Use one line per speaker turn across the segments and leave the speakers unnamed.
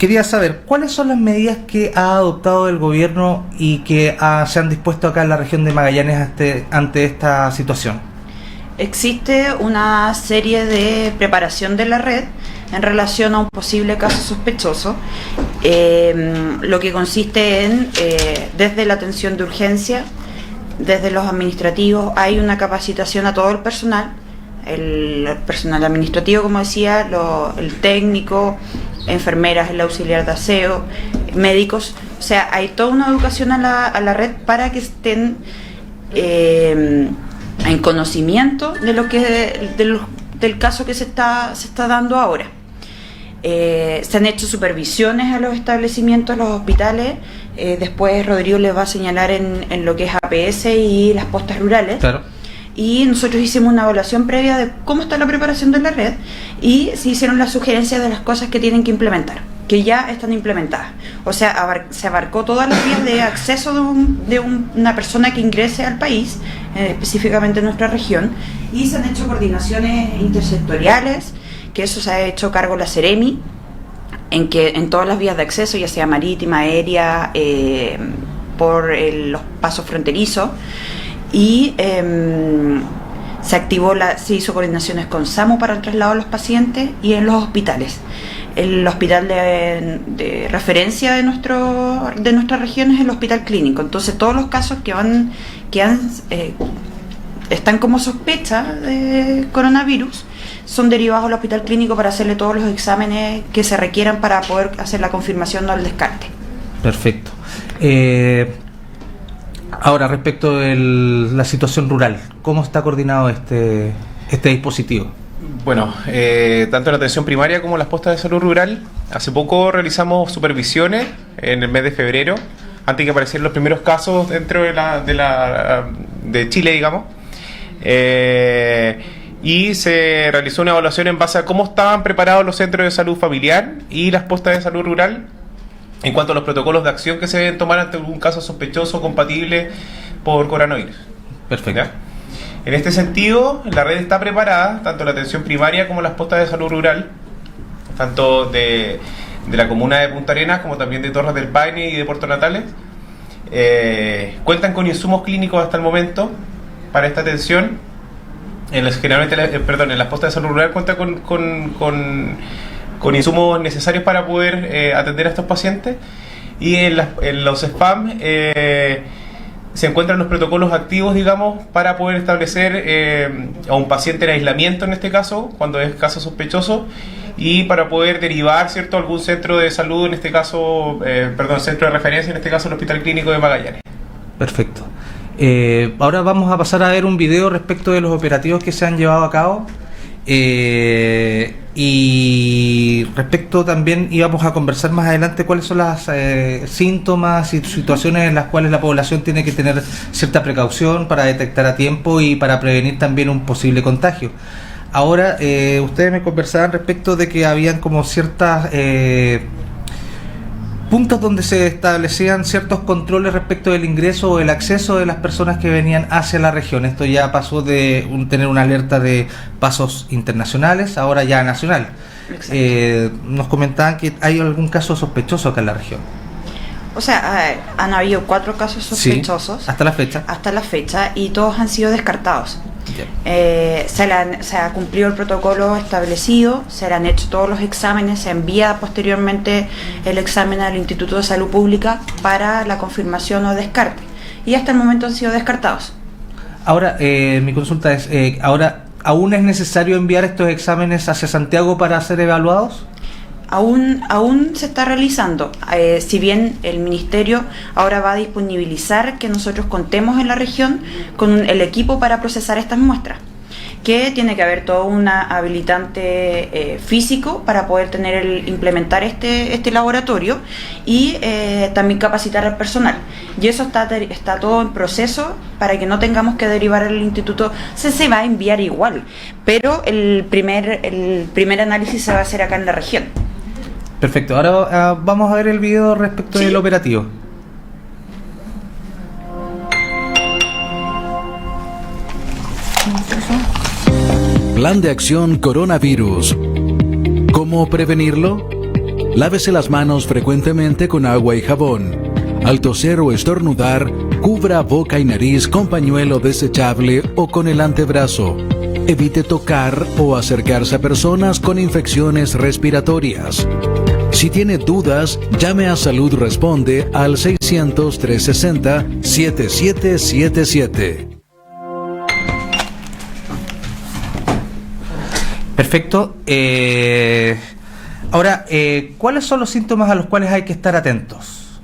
quería saber, ¿cuáles son las medidas que ha adoptado el gobierno y que se han dispuesto acá en la región de Magallanes ante esta situación?
Existe una serie de preparación de la red en relación a un posible caso sospechoso, lo que consiste en, desde la atención de urgencia, desde los administrativos, hay una capacitación a todo el personal administrativo, como decía, el técnico, enfermeras, el auxiliar de aseo, médicos, o sea, hay toda una educación a la red para que estén en conocimiento de lo que del caso que se está dando ahora. Se han hecho supervisiones a los establecimientos, a los hospitales. Después Rodrigo les va a señalar en lo que es APS y las postas rurales.
Claro.
Y nosotros hicimos una evaluación previa de cómo está la preparación de la red y se hicieron las sugerencias de las cosas que tienen que implementar, que ya están implementadas. O sea, se abarcó todas las vías de acceso de una persona que ingrese al país, específicamente en nuestra región, y se han hecho coordinaciones intersectoriales, que eso se ha hecho cargo la Seremi, en todas las vías de acceso, ya sea marítima, aérea, por los pasos fronterizos, y se hizo coordinaciones con SAMU para el traslado de los pacientes y en los hospitales. El hospital de referencia de nuestra región es el hospital clínico. Entonces todos los casos están como sospecha de coronavirus son derivados al hospital clínico para hacerle todos los exámenes que se requieran para poder hacer la confirmación o el descarte.
Perfecto. Ahora, respecto de la situación rural, ¿cómo está coordinado este dispositivo?
Bueno, tanto en la atención primaria como en las postas de salud rural, hace poco realizamos supervisiones en el mes de febrero, antes de que aparecieran los primeros casos dentro de Chile, digamos, y se realizó una evaluación en base a cómo estaban preparados los centros de salud familiar y las postas de salud rural en cuanto a los protocolos de acción que se deben tomar ante algún caso sospechoso compatible por coronavirus.
Perfecto.
¿Ya? En este sentido, la red está preparada, tanto la atención primaria como las postas de salud rural, tanto de la comuna de Punta Arenas como también de Torres del Paine y de Puerto Natales. Cuentan con insumos clínicos hasta el momento para esta atención. En las postas de salud rural cuentan con insumos necesarios para poder atender a estos pacientes, y en los SPAM se encuentran los protocolos activos, digamos, para poder establecer a un paciente en aislamiento, en este caso, cuando es caso sospechoso, y para poder derivar, ¿cierto?, a algún centro de salud, en este caso, centro de referencia, en este caso el Hospital Clínico de Magallanes.
Perfecto. Ahora vamos a pasar a ver un video respecto de los operativos que se han llevado a cabo. Y respecto también íbamos a conversar más adelante cuáles son las síntomas y situaciones en las cuales la población tiene que tener cierta precaución para detectar a tiempo y para prevenir también un posible contagio. Ahora, ustedes me conversaban respecto de que habían como ciertas puntos donde se establecían ciertos controles respecto del ingreso o el acceso de las personas que venían hacia la región. Esto ya pasó de tener una alerta de pasos internacionales, ahora ya nacional. Nos comentaban que hay algún caso sospechoso acá en la región.
O sea, han habido 4 casos sospechosos.
Sí, hasta la fecha.
Hasta la fecha, y todos han sido descartados. Se ha cumplido el protocolo establecido, se le han hecho todos los exámenes, se envía posteriormente el examen al Instituto de Salud Pública para la confirmación o descarte, y hasta el momento han sido descartados.
Ahora, mi consulta es, ¿ahora aún es necesario enviar estos exámenes hacia Santiago para ser evaluados?
Aún se está realizando, si bien el Ministerio ahora va a disponibilizar que nosotros contemos en la región con el equipo para procesar estas muestras, que tiene que haber todo un habilitante físico para poder implementar este laboratorio, y también capacitar al personal, y eso está todo en proceso para que no tengamos que derivar al instituto. Se va a enviar igual, pero el primer análisis se va a hacer acá en la región.
Perfecto, ahora vamos a ver el video respecto del operativo.
Plan de acción coronavirus. ¿Cómo prevenirlo? Lávese las manos frecuentemente con agua y jabón. Al toser o estornudar, cubra boca y nariz con pañuelo desechable o con el antebrazo. Evite tocar o acercarse a personas con infecciones respiratorias. Si tiene dudas, llame a Salud Responde al 600-360-7777.
Perfecto. Ahora, ¿cuáles son los síntomas a los cuales hay que estar atentos?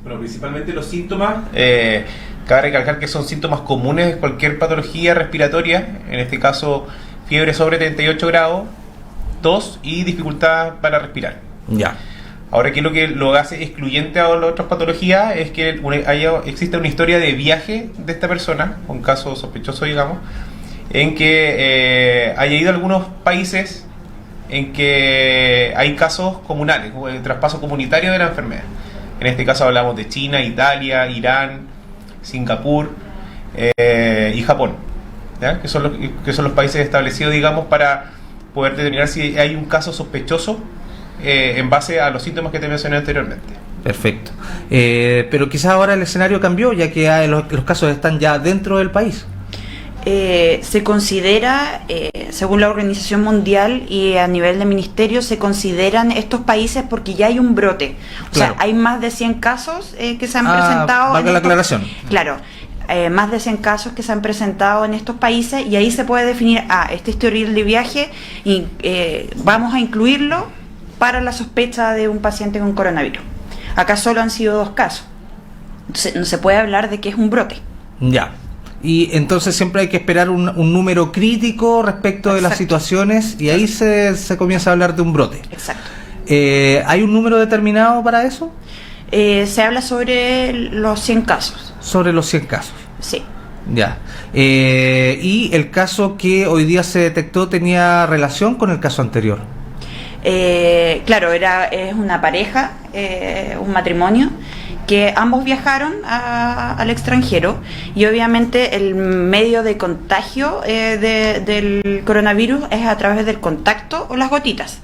Bueno, principalmente los síntomas, cabe recalcar que son síntomas comunes de cualquier patología respiratoria, en este caso fiebre sobre 38 grados, tos y dificultad para respirar.
Ya.
Ahora, que lo hace excluyente a las otras patologías es que existe una historia de viaje de esta persona, un caso sospechoso, digamos, en que haya ido a algunos países en que hay casos comunales, o el traspaso comunitario de la enfermedad. En este caso hablamos de China, Italia, Irán, Singapur y Japón, ¿ya? Que son los países establecidos, digamos, para poder determinar si hay un caso sospechoso en base a los síntomas que te mencioné anteriormente.
Perfecto. Pero quizás ahora el escenario cambió, ya que los casos están ya dentro del país.
Se considera, según la Organización Mundial y a nivel de ministerio, se consideran estos países porque ya hay un brote. O
Claro.
sea, hay más de 100 casos que se han presentado.
Valga la aclaración.
Claro, más de 100 casos que se han presentado en estos países y ahí se puede definir, este historial de viaje y vamos a incluirlo para la sospecha de un paciente con coronavirus. Acá solo han sido 2 casos. Entonces, no se puede hablar de que es un brote.
Ya. Y entonces siempre hay que esperar un número crítico respecto de las
Exacto.
situaciones y ahí se comienza a hablar de un brote.
Exacto.
¿Hay un número determinado para eso?
Se habla sobre los 100 casos.
Sobre los 100 casos.
Sí.
Ya. ¿Y el caso que hoy día se detectó tenía relación con el caso anterior?
Claro, es una pareja, un matrimonio, que ambos viajaron al extranjero y obviamente el medio de contagio del coronavirus es a través del contacto o las gotitas,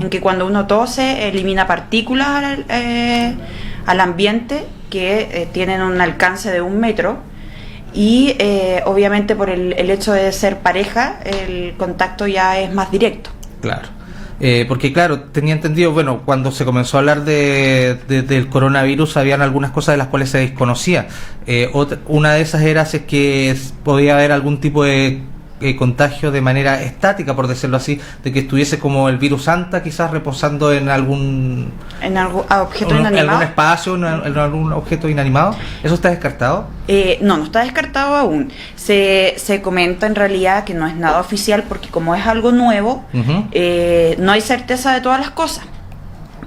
en que cuando uno tose elimina partículas al ambiente que tienen un alcance de 1 metro y obviamente por el hecho de ser pareja el contacto ya es más directo.
Claro. Porque claro, tenía entendido, bueno, cuando se comenzó a hablar del coronavirus habían algunas cosas de las cuales se desconocía. Una de esas era si es que podía haber algún tipo de contagio de manera estática, por decirlo así, de que estuviese como el virus Santa quizás reposando en algún
Objeto
en
inanimado.
algún espacio, en algún objeto inanimado. ¿Eso está descartado?
No está descartado aún. Se comenta en realidad que no es nada oficial porque como es algo nuevo,
Ujú.
no hay certeza de todas las cosas.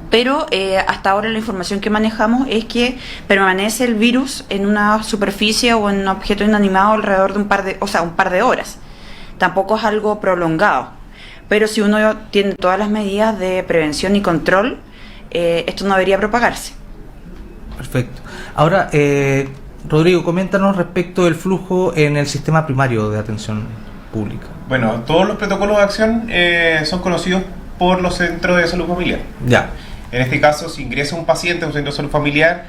Pero hasta ahora la información que manejamos es que permanece el virus en una superficie o en un objeto inanimado alrededor de un par de horas. Tampoco es algo prolongado. Pero si uno tiene todas las medidas de prevención y control, esto no debería propagarse.
Perfecto. Ahora, Rodrigo, coméntanos respecto del flujo en el sistema primario de atención pública.
Bueno, todos los protocolos de acción son conocidos por los centros de salud familiar.
Ya.
En este caso, si ingresa un paciente a un centro de salud familiar,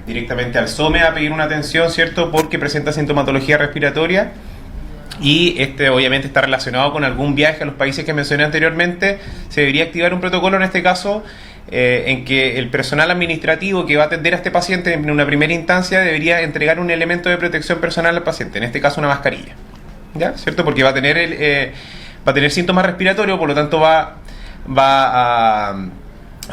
directamente al SOME a pedir una atención, ¿cierto? Porque presenta sintomatología respiratoria y obviamente está relacionado con algún viaje a los países que mencioné anteriormente, se debería activar un protocolo en este caso en que el personal administrativo que va a atender a este paciente en una primera instancia debería entregar un elemento de protección personal al paciente, en este caso una mascarilla, ¿ya? ¿Cierto? Porque va a tener síntomas respiratorios, por lo tanto va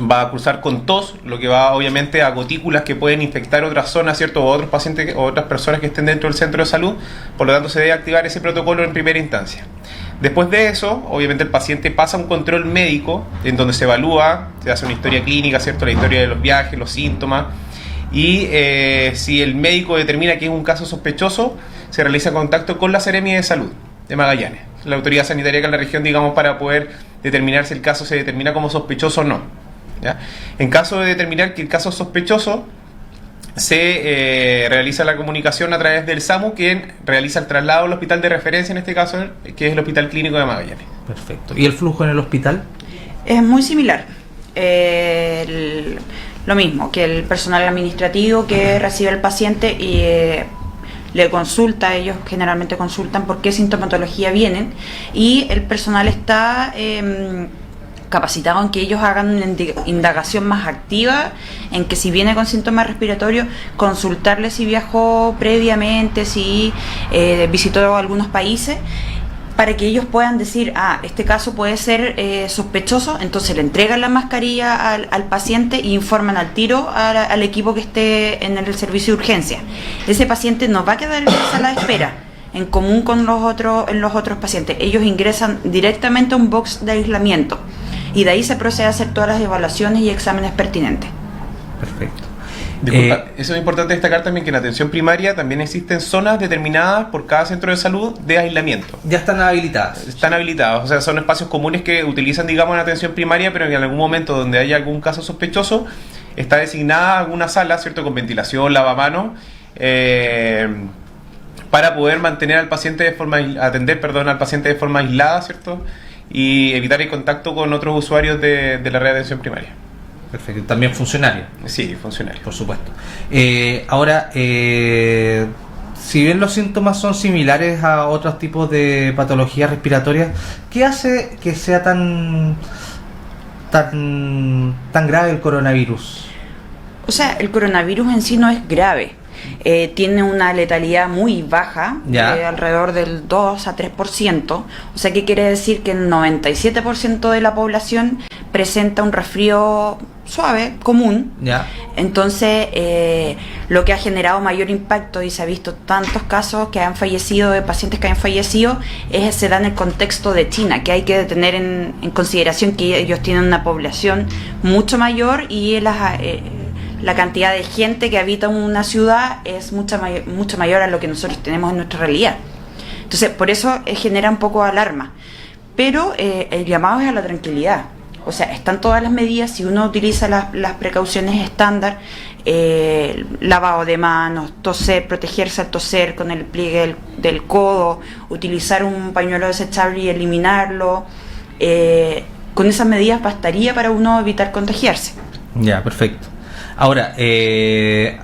a cursar con tos, lo que va obviamente a gotículas que pueden infectar otras zonas, ¿cierto? O otros pacientes o otras personas que estén dentro del centro de salud, por lo tanto se debe activar ese protocolo en primera instancia. Después de eso, obviamente el paciente pasa un control médico en donde se evalúa, se hace una historia clínica, ¿cierto? La historia de los viajes, los síntomas, y si el médico determina que es un caso sospechoso, se realiza contacto con la Seremi de Salud de Magallanes, la autoridad sanitaria que en la región, digamos, para poder determinar si el caso se determina como sospechoso o no, ¿ya? En caso de determinar que el caso es sospechoso, se realiza la comunicación a través del SAMU, quien realiza el traslado al hospital de referencia, en este caso, que es el Hospital Clínico de Magallanes.
Perfecto. ¿Y el flujo en el hospital?
Es muy similar. lo mismo, que el personal administrativo que recibe al paciente y le consulta, ellos generalmente consultan por qué sintomatología vienen, y el personal está capacitado en que ellos hagan una indagación más activa, en que si viene con síntomas respiratorios, consultarle si viajó previamente, si visitó algunos países, para que ellos puedan decir, este caso puede ser sospechoso, entonces le entregan la mascarilla al paciente e informan al tiro al equipo que esté en el servicio de urgencia. Ese paciente no va a quedar en la sala de espera, en común con los otros pacientes. Ellos ingresan directamente a un box de aislamiento y de ahí se procede a hacer todas las evaluaciones y exámenes pertinentes.
Perfecto.
Disculpa, eso es importante destacar también que en atención primaria también existen zonas determinadas por cada centro de salud de aislamiento.
Ya están habilitadas.
Están habilitados, o sea, son espacios comunes que utilizan, digamos, en atención primaria, pero en algún momento donde haya algún caso sospechoso, está designada alguna sala, ¿cierto?, con ventilación, lavamanos, para poder mantener al paciente atender al paciente de forma aislada, ¿cierto?, y evitar el contacto con otros usuarios de la red de atención primaria.
Perfecto. También funcionario.
Sí, funcionario.
Por supuesto. Ahora, si bien los síntomas son similares a otros tipos de patologías respiratorias, ¿qué hace que sea tan grave el coronavirus?
O sea, el coronavirus en sí no es grave. Tiene una letalidad muy baja, alrededor del 2 a 3%. O sea, ¿qué quiere decir? Que el 97% de la población presenta un resfrío suave, común. Entonces, lo que ha generado mayor impacto, y se ha visto tantos casos que han fallecido, de pacientes que han fallecido, se da en el contexto de China, que hay que tener en consideración que ellos tienen una población mucho mayor y la cantidad de gente que habita en una ciudad es mucho mayor a lo que nosotros tenemos en nuestra realidad. Entonces, por eso genera un poco de alarma. Pero el llamado es a la tranquilidad. O sea, están todas las medidas, si uno utiliza las precauciones estándar, lavado de manos, toser, protegerse al toser con el pliegue del codo, utilizar un pañuelo desechable y eliminarlo, con esas medidas bastaría para uno evitar contagiarse.
Ya, perfecto. Ahora,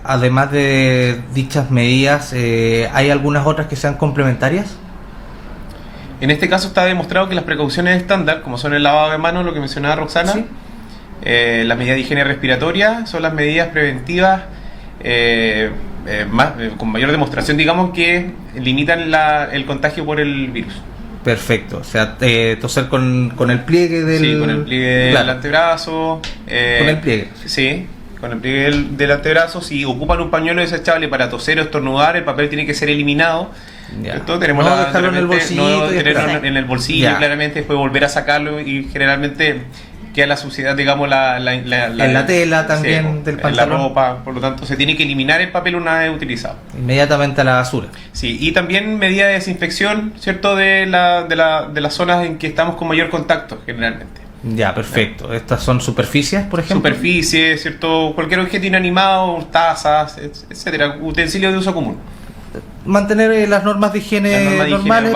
además de dichas medidas, ¿hay algunas otras que sean complementarias?
En este caso está demostrado que las precauciones estándar, como son el lavado de manos, lo que mencionaba Roxana,
¿sí?
Las medidas de higiene respiratoria, son las medidas preventivas con mayor demostración, digamos, que limitan el contagio por el virus.
Perfecto, o sea, toser con el pliegue del...
Sí, con el pliegue del antebrazo.
Con el pliegue.
Sí, con el pliegue del antebrazo. Si ocupan un pañuelo desechable para toser o estornudar, el papel tiene que ser eliminado. Esto tenemos
no dejarlo en el bolsillo,
tenerlo en el bolsillo, claramente, después volver a sacarlo, y generalmente queda la suciedad, digamos, en
la tela también, sí, del pantalón,
en la ropa. Por lo tanto, se tiene que eliminar el papel una vez utilizado,
inmediatamente a la basura.
Sí, y también medida de desinfección, ¿cierto?, de las zonas en que estamos con mayor contacto, generalmente.
Ya, perfecto. Estas son superficies, por ejemplo.
Superficies, ¿cierto?, cualquier objeto inanimado, tazas, etcétera, utensilios de uso común.
Mantener las normas de higiene normales,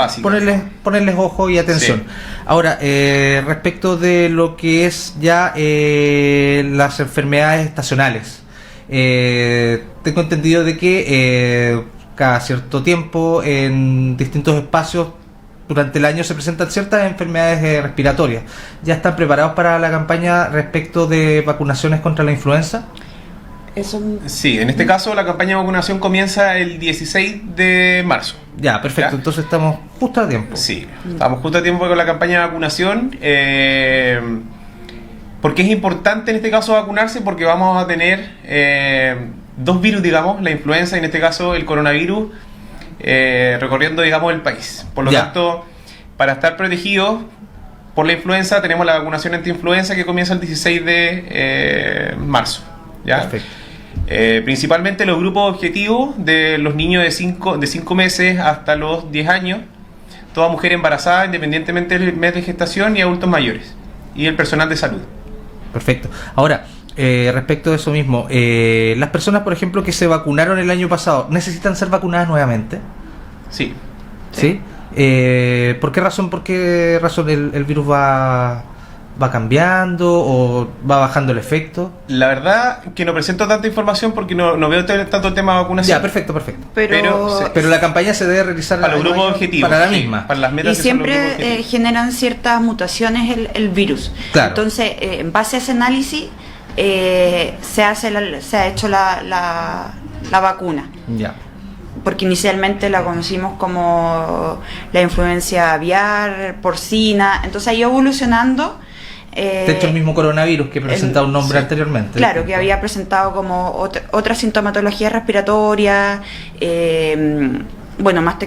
ponerles ojo y atención. Sí. Ahora, respecto de lo que es ya las enfermedades estacionales, tengo entendido de que cada cierto tiempo en distintos espacios durante el año se presentan ciertas enfermedades respiratorias. ¿Ya están preparados para la campaña respecto de vacunaciones contra la influenza?
Sí, en este caso la campaña de vacunación comienza el 16 de marzo.
Ya, perfecto, entonces estamos justo a tiempo.
Sí, estamos justo a tiempo con la campaña de vacunación. ¿Por qué es importante en este caso vacunarse? Porque vamos a tener dos virus, digamos, la influenza y en este caso el coronavirus, recorriendo, digamos, el país. Por lo tanto, para estar protegidos por la influenza, tenemos la vacunación antiinfluenza que comienza el 16 de marzo. ¿Ya? Perfecto. Principalmente los grupos objetivos de los niños de 5 meses hasta los 10 años, toda mujer embarazada independientemente del mes de gestación y adultos mayores, y el personal de salud.
Perfecto. Ahora, respecto de eso mismo, las personas, por ejemplo, que se vacunaron el año pasado, ¿necesitan ser vacunadas nuevamente?
Sí.
¿Sí? ¿Por qué razón el virus va va cambiando o va bajando el efecto?
La verdad que no presento tanta información porque no veo tanto el tema de vacunación.
Ya, perfecto.
Pero
la campaña se debe realizar
para los grupos objetivos.
Para la
sí,
misma.
para las metas
y
que son los grupos
siempre
objetivos.
generan ciertas mutaciones el virus.
Claro.
Entonces, en base a ese análisis, se ha hecho la vacuna.
Ya.
Porque inicialmente la conocimos como la influencia aviar, porcina, entonces ha ido evolucionando.
De hecho, el mismo coronavirus que presentaba un nombre
sí.
anteriormente.
Claro, que había presentado como otra sintomatología respiratoria, más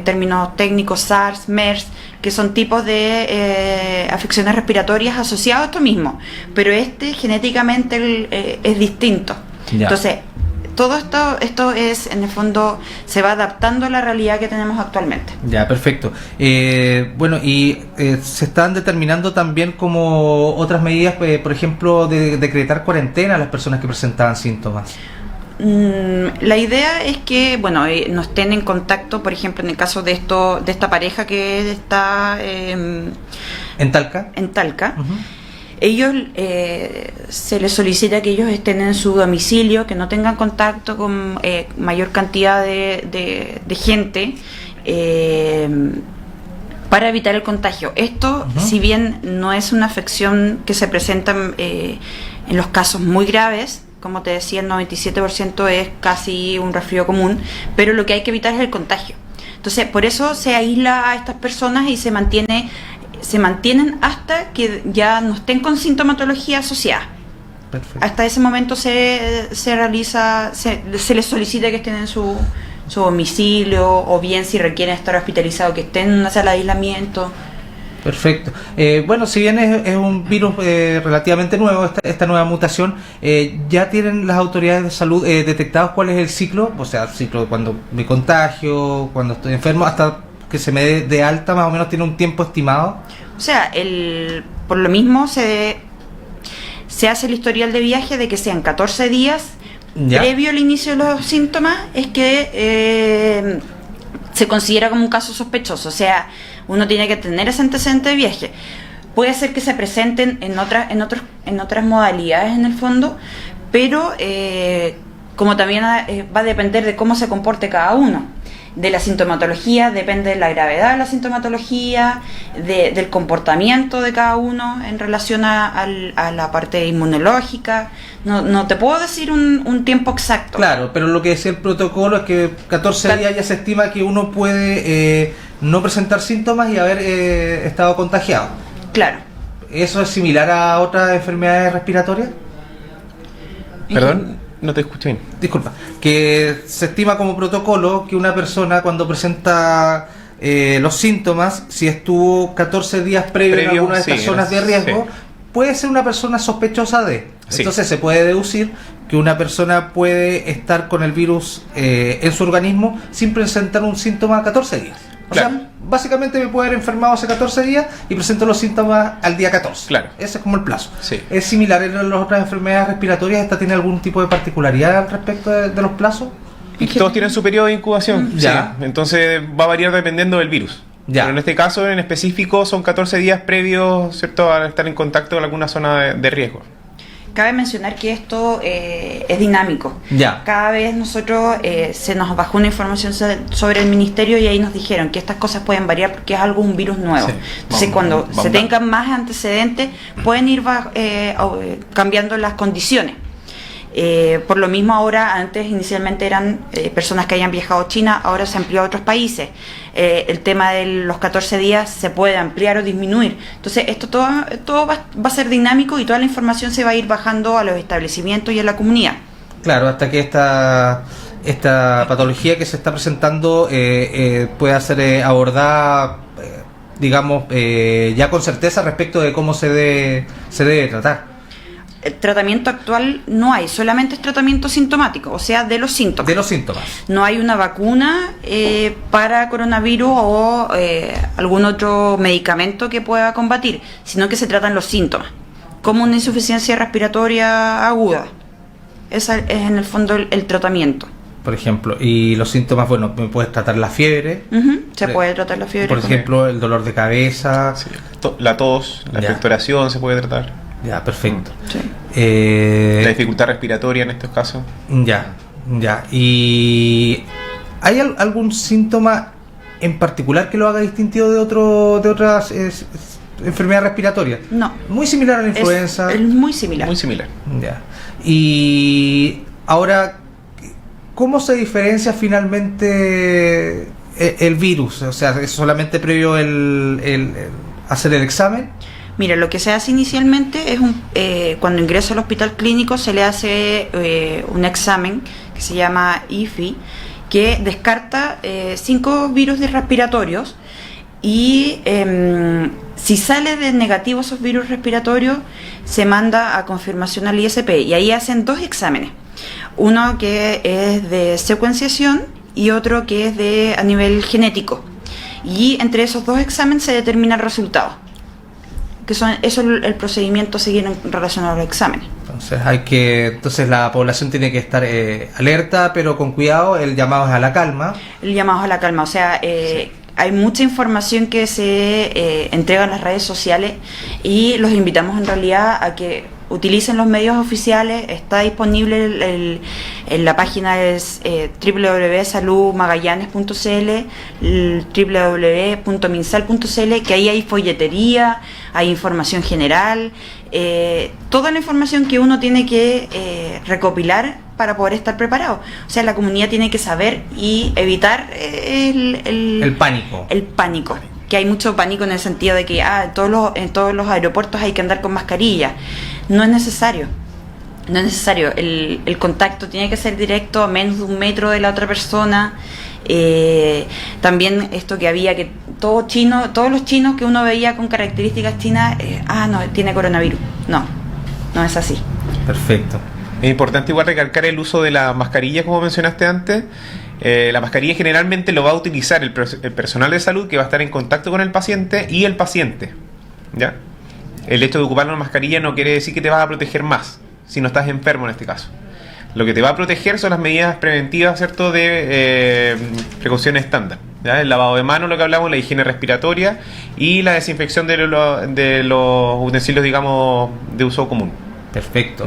términos técnicos, SARS, MERS, que son tipos de afecciones respiratorias asociados a esto mismo, pero genéticamente es distinto.
Ya.
Entonces, todo esto es, en el fondo, se va adaptando a la realidad que tenemos actualmente.
Ya, perfecto. Se están determinando también como otras medidas, por ejemplo, de decretar cuarentena a las personas que presentaban síntomas.
La idea es que, no estén en contacto, por ejemplo, en el caso de esta pareja que está
¿En Talca?
en Talca.
Ujú.
Ellos se les solicita que ellos estén en su domicilio, que no tengan contacto con mayor cantidad de gente para evitar el contagio. Esto,
Uh-huh.
si bien no es una afección que se presenta en los casos muy graves, como te decía, el 97% es casi un resfrío común, pero lo que hay que evitar es el contagio. Entonces, por eso se aísla a estas personas y se mantienen hasta que ya no estén con sintomatología asociada.
Perfecto.
Hasta ese momento se les solicita que estén en su domicilio, o bien si requieren estar hospitalizados, que estén en una sala de aislamiento.
Perfecto. Si bien es un virus relativamente nuevo, esta nueva mutación, ¿ya tienen las autoridades de salud detectados cuál es el ciclo? O sea, el ciclo de cuando me contagio, cuando estoy enfermo, hasta que se me dé de alta, más o menos tiene un tiempo estimado.
O sea, por lo mismo se hace el historial de viaje de que sean 14 días
Ya.
previo al inicio de los síntomas, es que se considera como un caso sospechoso. O sea, uno tiene que tener ese antecedente de viaje. Puede ser que se presenten en otras modalidades en el fondo, pero como también va a depender de cómo se comporte cada uno. De la sintomatología, depende de la gravedad de la sintomatología, del comportamiento de cada uno en relación a la parte inmunológica. No te puedo decir un tiempo exacto.
Claro, pero lo que decía el protocolo es que 14 días ya se estima que uno puede no presentar síntomas y haber estado contagiado.
Claro.
¿Eso es similar a otras enfermedades respiratorias?
Perdón, no te escuché bien.
Disculpa, que se estima como protocolo que una persona cuando presenta los síntomas, si estuvo 14 días previo en alguna de estas zonas de riesgo,
sí.
puede ser una persona sospechosa de.
Sí.
Entonces se puede deducir que una persona puede estar con el virus en su organismo sin presentar un síntoma 14 días. O
Claro.
sea, básicamente me puede haber enfermado hace 14 días y presento los síntomas al día 14.
Claro.
Ese es como el plazo.
Sí.
¿Es similar en las otras enfermedades respiratorias? ¿Esta tiene algún tipo de particularidad al respecto de los plazos?
Y todos tienen su periodo de incubación.
Ya.
Sí. Entonces va a variar dependiendo del virus.
Ya.
Pero en este caso en específico son 14 días previos, ¿cierto?, a estar en contacto con alguna zona de riesgo.
Cabe mencionar que esto es dinámico.
Ya.
Cada vez nosotros se nos bajó una información sobre el ministerio y ahí nos dijeron que estas cosas pueden variar porque es un virus nuevo.
Sí.
Entonces, cuando se tengan más antecedentes, pueden ir cambiando las condiciones. Por lo mismo ahora, antes inicialmente eran personas que hayan viajado a China, ahora se amplió a otros países. El tema de los 14 días se puede ampliar o disminuir. Entonces esto todo va a ser dinámico y toda la información se va a ir bajando a los establecimientos y a la comunidad.
Claro, hasta que esta patología que se está presentando pueda ser abordada, ya con certeza respecto de cómo se debe tratar.
El tratamiento actual no hay, solamente es tratamiento sintomático, o sea, de los síntomas.
De los síntomas.
No hay una vacuna para coronavirus o algún otro medicamento que pueda combatir, sino que se tratan los síntomas, como una insuficiencia respiratoria aguda. Ese es en el fondo el tratamiento.
por ejemplo. Y los síntomas, bueno, me puedes tratar la fiebre,
Se puede tratar la fiebre.
por ejemplo, el dolor de cabeza.
Sí, la tos, la
Ya.
expectoración se puede tratar.
Ya, perfecto.
Sí.
La dificultad respiratoria en estos casos.
Ya. ¿Y hay algún síntoma en particular que lo haga distintivo de otras enfermedades respiratorias?
No.
Muy similar a la influenza.
Es muy similar.
Muy similar.
Ya. Y ahora, ¿cómo se diferencia finalmente el virus? O sea, ¿es solamente previo el hacer el examen?
Mira, lo que se hace inicialmente es cuando ingresa al hospital clínico se le hace un examen que se llama IFI, que descarta 5 virus respiratorios y si sale de negativo esos virus respiratorios se manda a confirmación al ISP y ahí hacen 2 exámenes, uno que es de secuenciación y otro que es a nivel genético, y entre esos 2 exámenes se determina el resultado, que eso es el procedimiento a seguir en relación a los exámenes.
Entonces la población tiene que estar alerta, pero con cuidado. El llamado es a la calma.
El llamado a la calma, o sea, hay mucha información que se entrega en las redes sociales y los invitamos en realidad a que utilicen los medios oficiales. Está disponible en la página es www.saludmagallanes.cl, www.minsal.cl, que ahí hay folletería, hay información general, toda la información que uno tiene que recopilar para poder estar preparado. O sea, la comunidad tiene que saber y evitar
El pánico.
el pánico. Que hay mucho pánico en el sentido de que en todos los aeropuertos hay que andar con mascarilla. No es necesario. No es necesario. El contacto tiene que ser directo, a menos de 1 metro de la otra persona. También esto que había, que todos los chinos que uno veía con características chinas, no, tiene coronavirus. No es así.
Perfecto.
Es importante igual recalcar el uso de la mascarilla, como mencionaste antes. La mascarilla generalmente lo va a utilizar el personal de salud que va a estar en contacto con el paciente y el paciente, ¿ya? El hecho de ocupar una mascarilla no quiere decir que te vas a proteger más si no estás enfermo en este caso. Lo que te va a proteger son las medidas preventivas, ¿cierto?, de precauciones estándar, ¿ya? El lavado de manos, lo que hablamos, la higiene respiratoria y la desinfección de los utensilios, digamos, de uso común.
Perfecto.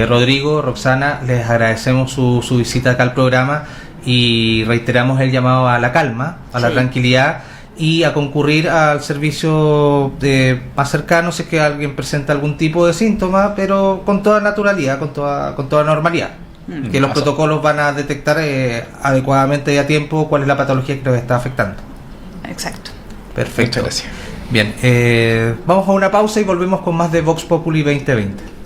Rodrigo, Roxana, les agradecemos su visita acá al programa y reiteramos el llamado a la calma, a la tranquilidad y a concurrir al servicio más cercano si es que alguien presenta algún tipo de síntoma, pero con toda naturalidad, con toda normalidad. Que los protocolos van a detectar adecuadamente y a tiempo cuál es la patología que los está afectando.
Exacto.
Perfecto.
Muchas gracias.
Bien, vamos a una pausa y volvemos con más de Vox Populi 2020.